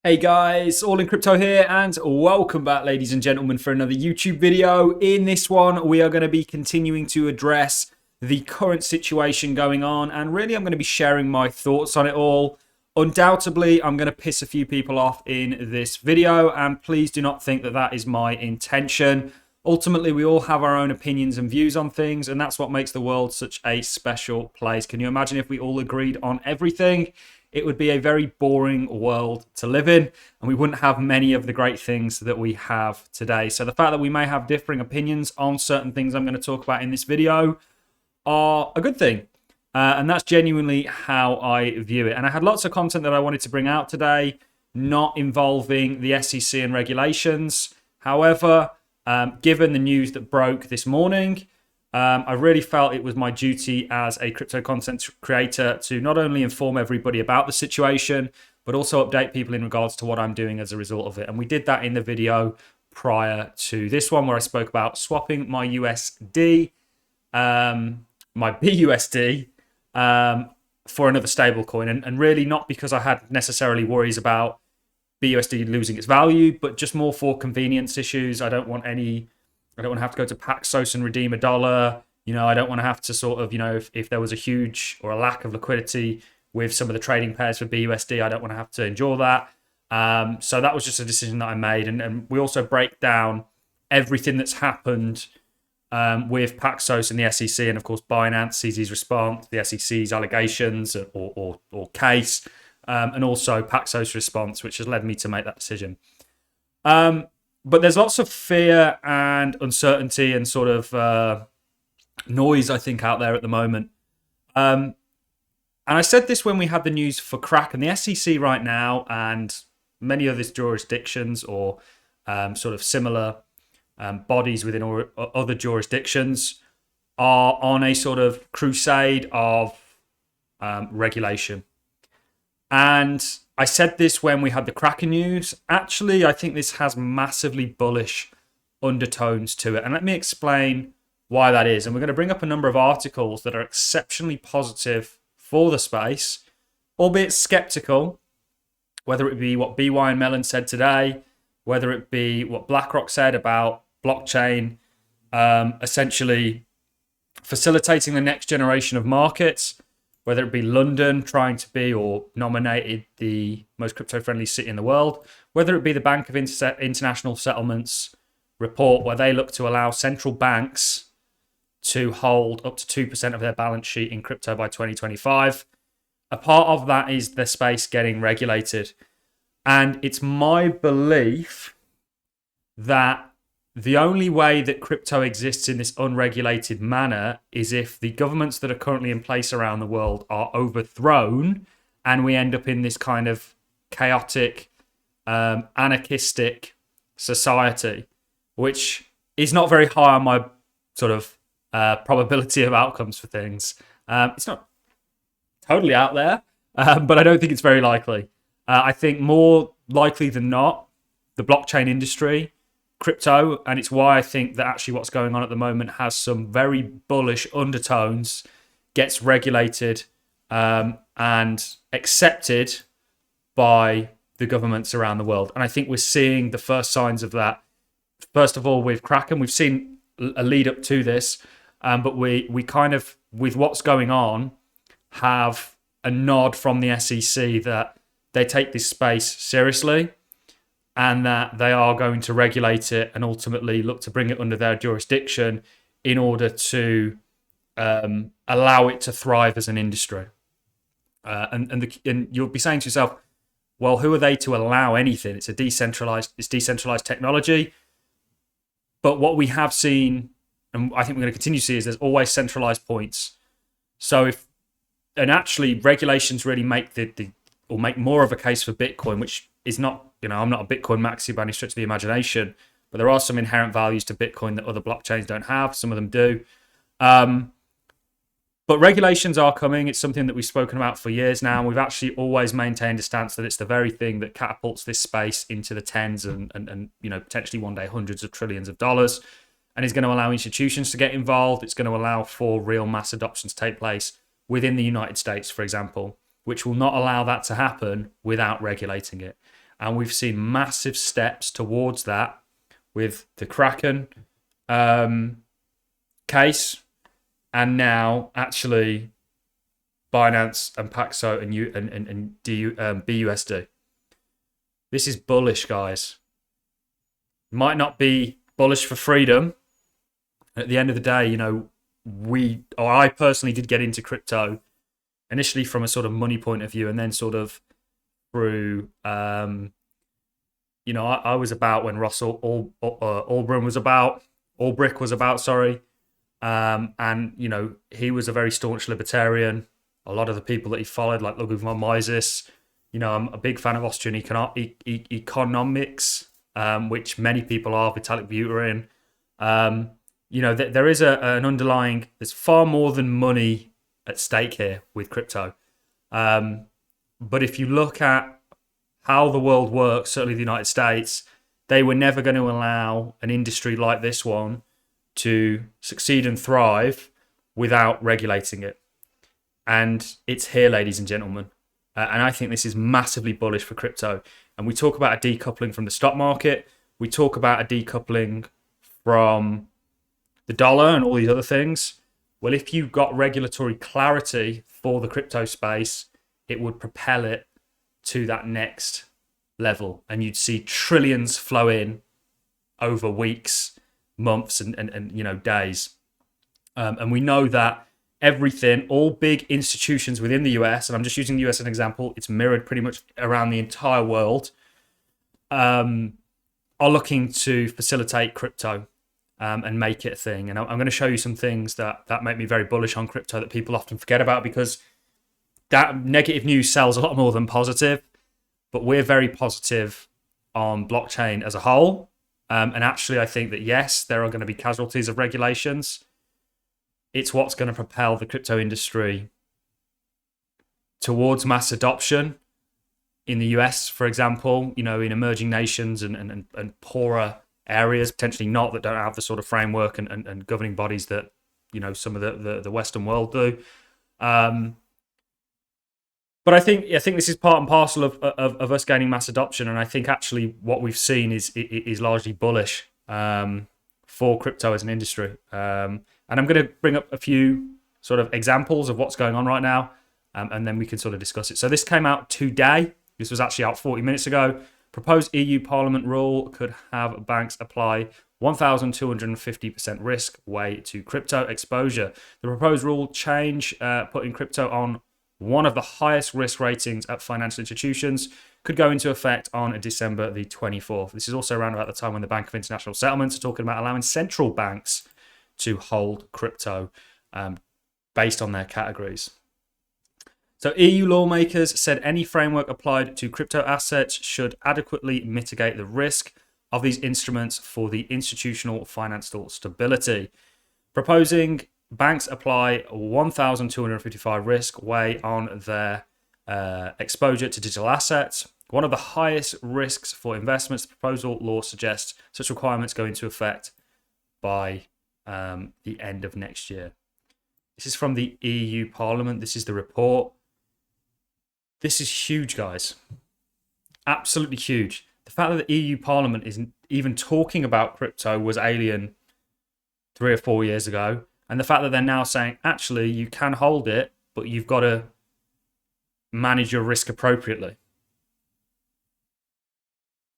Hey guys, All in Crypto here, and welcome back, ladies and gentlemen, for another YouTube video. In this one, we are going to be continuing to address the current situation going on, and really I'm going to be sharing my thoughts on it all. Undoubtedly, I'm going to piss a few people off in this video, and please do not think that that is my intention. Ultimately, we all have our own opinions and views on things, and that's what makes the world such a special place. Can you imagine if we all agreed on everything? It would be a very boring world to live in, and we wouldn't have many of the great things that we have today. So the fact that we may have differing opinions on certain things I'm going to talk about in this video are a good thing. And that's genuinely how I view it. And I had lots of content that I wanted to bring out today, not involving the SEC and regulations. However, given the news that broke this morning, I really felt it was my duty as a crypto content creator to not only inform everybody about the situation, but also update people in regards to what I'm doing as a result of it. And we did that in the video prior to this one, where I spoke about swapping my USD, my BUSD, for another stablecoin. And really not because I had necessarily worries about BUSD losing its value, but just more for convenience issues. I don't want to have to go to Paxos and redeem a dollar. I don't want to have to sort of, if there was a huge or a lack of liquidity with some of the trading pairs for BUSD, I don't want to have to endure that. So that was just a decision that I made. And we also break down everything that's happened with Paxos and the SEC. And of course, Binance, CZ's response, the SEC's allegations or case, and also Paxos' response, which has led me to make that decision. But there's lots of fear and uncertainty and sort of noise, I think, out there at the moment. And I said this when we had the news for Kraken. The SEC right now and many other jurisdictions or sort of similar bodies within other jurisdictions are on a sort of crusade of regulation. And I said this when we had the Kraken news. Actually, I think this has massively bullish undertones to it. And let me explain why that is. And we're going to bring up a number of articles that are exceptionally positive for the space, albeit skeptical, whether it be what BY and Mellon said today, whether it be what BlackRock said about blockchain, essentially facilitating the next generation of markets, whether it be London trying to be or nominated the most crypto-friendly city in the world, whether it be the Bank of International Settlements report, where they look to allow central banks to hold up to 2% of their balance sheet in crypto by 2025. A part of that is the space getting regulated. And it's my belief that the only way that crypto exists in this unregulated manner is if the governments that are currently in place around the world are overthrown and we end up in this kind of chaotic, anarchistic society, which is not very high on my sort of probability of outcomes for things. It's not totally out there, but I don't think it's very likely. I think more likely than not, the blockchain industry, crypto, and it's why I think that actually what's going on at the moment has some very bullish undertones, gets regulated and accepted by the governments around the world. And I think we're seeing the first signs of that. First of all, with Kraken, we've seen a lead up to this, but we kind of, with what's going on, have a nod from the SEC that they take this space seriously, and that they are going to regulate it and ultimately look to bring it under their jurisdiction in order to allow it to thrive as an industry. And you'll be saying to yourself, well, who are they to allow anything? It's decentralized technology. But what we have seen, and I think we're going to continue to see, is there's always centralized points. So actually regulations really make or make more of a case for Bitcoin, which is not, I'm not a Bitcoin maxi by any stretch of the imagination, but there are some inherent values to Bitcoin that other blockchains don't have. Some of them do. But regulations are coming. It's something that we've spoken about for years now. And we've actually always maintained a stance that it's the very thing that catapults this space into the tens and potentially one day hundreds of trillions of dollars, and is going to allow institutions to get involved. It's going to allow for real mass adoption to take place within the United States, for example, which will not allow that to happen without regulating it. And we've seen massive steps towards that with the Kraken case, and now actually Binance and Paxo and BUSD. This is bullish, guys. Might not be bullish for freedom. At the end of the day, you know, I personally did get into crypto initially from a sort of money point of view, and then sort of through, you know, I was about when Russell Ulbricht was about, sorry. And, you know, he was a very staunch libertarian. A lot of the people that he followed, like Ludwig von Mises, you know, I'm a big fan of Austrian economics, which many people are, Vitalik Buterin. You know, there is an underlying, there's far more than money at stake here with crypto. But if you look at how the world works, certainly the United States, they were never going to allow an industry like this one to succeed and thrive without regulating it. And it's here, ladies and gentlemen. And I think this is massively bullish for crypto. And we talk about a decoupling from the stock market. We talk about a decoupling from the dollar and all these other things. Well, if you got regulatory clarity for the crypto space, it would propel it to that next level. And you'd see trillions flow in over weeks, months, and you know, days. And we know that everything, all big institutions within the US, and I'm just using the US as an example, it's mirrored pretty much around the entire world, are looking to facilitate crypto and make it a thing. And I'm going to show you some things that make me very bullish on crypto that people often forget about, because that negative news sells a lot more than positive. But we're very positive on blockchain as a whole. And actually, I think that, yes, there are going to be casualties of regulations. It's what's going to propel the crypto industry towards mass adoption in the US, for example, you know, in emerging nations and poorer areas, potentially not, that don't have the sort of framework and governing bodies that, you know, some of the Western world do. But I think this is part and parcel of us gaining mass adoption, and I think actually what we've seen is largely bullish for crypto as an industry. And I'm going to bring up a few sort of examples of what's going on right now, and then we can sort of discuss it. So this came out today. This was actually out 40 minutes ago. Proposed EU Parliament rule could have banks apply 1,250% risk weight to crypto exposure. The proposed rule change, putting crypto on one of the highest risk ratings at financial institutions, could go into effect on December the 24th. This is also around about the time when the Bank of International Settlements are talking about allowing central banks to hold crypto based on their categories. So EU lawmakers said any framework applied to crypto assets should adequately mitigate the risk of these instruments for the institutional financial stability. Proposing banks apply 1,255 risk weight on their exposure to digital assets, one of the highest risks for investments. The proposal law suggests such requirements go into effect by the end of next year. This is from the EU Parliament. This is the report. This is huge, guys. Absolutely huge. The fact that the EU Parliament isn't even talking about crypto was alien 3 or 4 years ago. And the fact that they're now saying, actually, you can hold it, but you've got to manage your risk appropriately.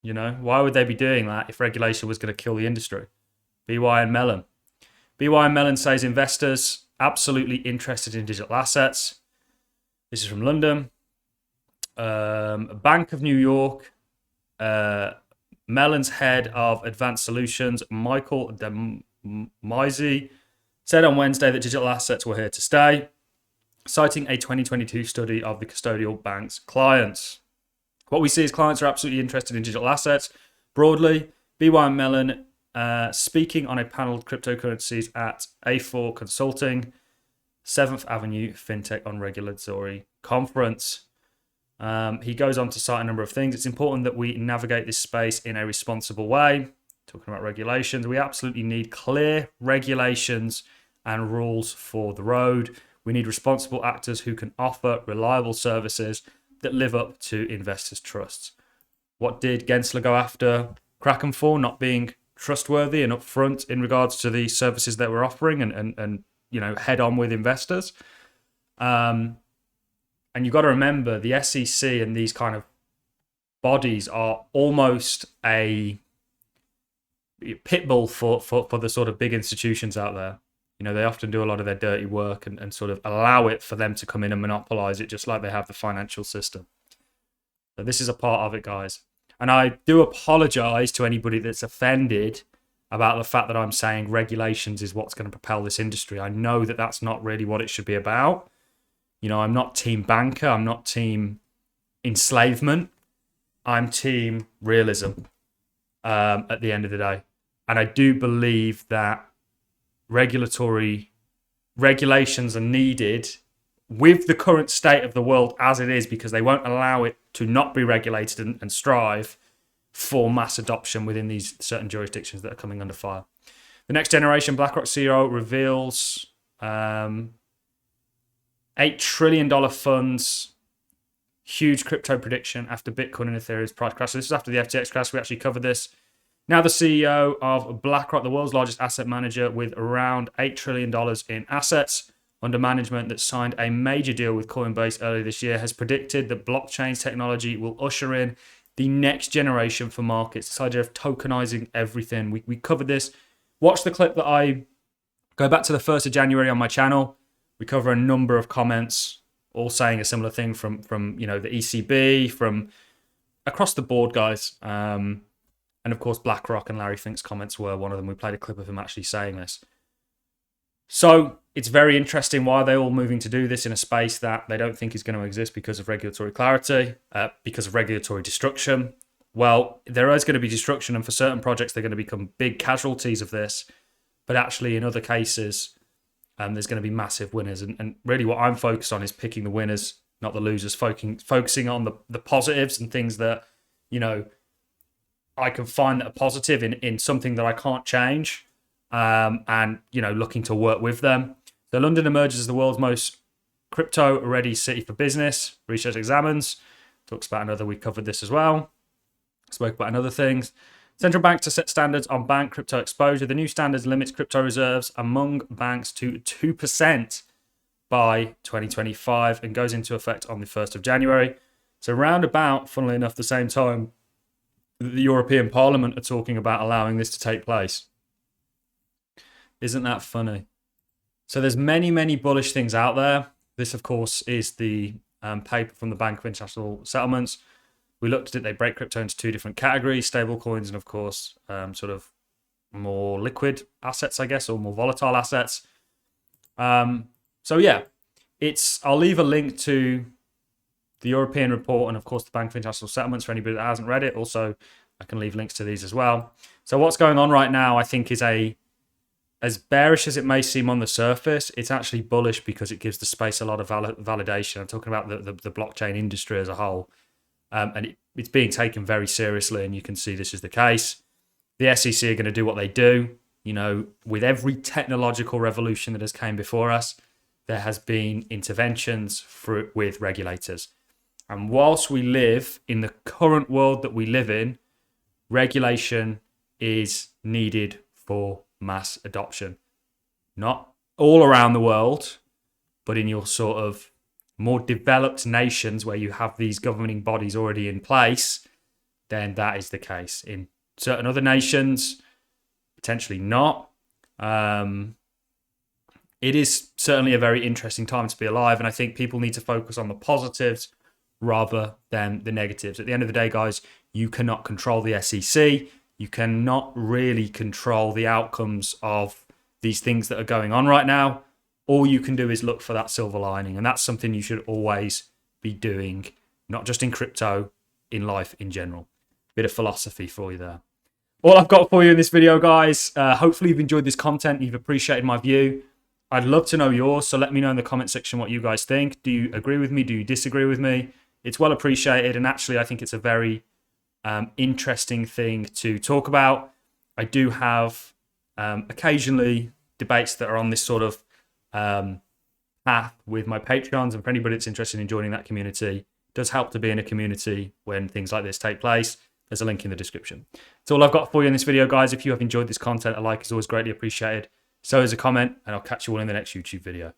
You know, why would they be doing that if regulation was going to kill the industry? BY and Mellon. BY and Mellon says investors absolutely interested in digital assets. This is from London. Bank of New York. Mellon's head of advanced solutions, Michael Demisey, said on Wednesday that digital assets were here to stay, citing a 2022 study of the custodial bank's clients. What we see is clients are absolutely interested in digital assets broadly. BY Mellon speaking on a panel of cryptocurrencies at A4 Consulting, 7th Avenue FinTech on Regulatory Conference. He goes on to cite a number of things. It's important that we navigate this space in a responsible way. Talking about regulations, we absolutely need clear regulations and rules for the road. We need responsible actors who can offer reliable services that live up to investors' trusts. What did Gensler go after Kraken for? Not being trustworthy and upfront in regards to the services that we're offering and you know, head on with investors. And you've got to remember the SEC and these kind of bodies are almost a pit bull for the sort of big institutions out there. You know, they often do a lot of their dirty work and sort of allow it for them to come in and monopolize it, just like they have the financial system. So this is a part of it, guys. And I do apologize to anybody that's offended about the fact that I'm saying regulations is what's going to propel this industry. I know that that's not really what it should be about. You know, I'm not team banker. I'm not team enslavement. I'm team realism at the end of the day. And I do believe that regulations are needed with the current state of the world as it is, because they won't allow it to not be regulated and strive for mass adoption within these certain jurisdictions that are coming under fire. The next generation BlackRock CEO reveals $8 trillion funds, huge crypto prediction after Bitcoin and Ethereum's price crash. So this is after the FTX crash. We actually covered this. Now the CEO of BlackRock, the world's largest asset manager with around $8 trillion in assets under management that signed a major deal with Coinbase earlier this year, has predicted that blockchain technology will usher in the next generation for markets. This idea of tokenizing everything. We covered this. Watch the clip that I go back to the 1st of January on my channel. We cover a number of comments all saying a similar thing from you know, the ECB, from across the board, guys. And of course, BlackRock and Larry Fink's comments were one of them. We played a clip of him actually saying this. So it's very interesting why they're all moving to do this in a space that they don't think is going to exist because of regulatory clarity, because of regulatory destruction. Well, there is going to be destruction, and for certain projects, they're going to become big casualties of this. But actually, in other cases, there's going to be massive winners. And really what I'm focused on is picking the winners, not the losers, focusing on the positives and things that, you know, I can find that are positive in something that I can't change, and, you know, looking to work with them. So London emerges as the world's most crypto-ready city for business. Research examines. Talks about another, we covered this as well. Spoke about another things. Central banks to set standards on bank crypto exposure. The new standards limits crypto reserves among banks to 2% by 2025 and goes into effect on the 1st of January. So round about, funnily enough, the same time the European Parliament are talking about allowing this to take place. Isn't that funny? So there's many, many bullish things out there. This, of course, is the paper from the Bank of International Settlements. We looked at it. They break crypto into two different categories, stable coins and, of course, sort of more liquid assets, I guess, or more volatile assets. So, yeah, I'll leave a link to the European report and, of course, the Bank of International Settlements for anybody that hasn't read it. Also, I can leave links to these as well. So what's going on right now, I think, is as bearish as it may seem on the surface, it's actually bullish because it gives the space a lot of validation. I'm talking about the blockchain industry as a whole. And it's being taken very seriously, and you can see this is the case. The SEC are going to do what they do. You know, with every technological revolution that has came before us, there has been interventions with regulators. And whilst we live in the current world that we live in, regulation is needed for mass adoption. Not all around the world, but in your sort of more developed nations where you have these governing bodies already in place, then that is the case. In certain other nations, potentially not. It is certainly a very interesting time to be alive, and I think people need to focus on the positives rather than the negatives. At the end of the day, guys, you cannot control the SEC. You cannot really control the outcomes of these things that are going on right now. All you can do is look for that silver lining, and that's something you should always be doing, not just in crypto, in life in general. Bit of philosophy for you there. All I've got for you in this video, guys. Hopefully you've enjoyed this content. You've appreciated my view. I'd love to know yours, so let me know in the comment section what you guys think. Do you agree with me? Do you disagree with me? It's well appreciated, and actually I think it's a very interesting thing to talk about. I do have occasionally debates that are on this sort of path with my Patreons, and for anybody that's interested in joining that community, it does help to be in a community when things like this take place. There's a link in the description. That's all I've got for you in this video, guys. If you have enjoyed this content, a like is always greatly appreciated. So is a comment, and I'll catch you all in the next YouTube video.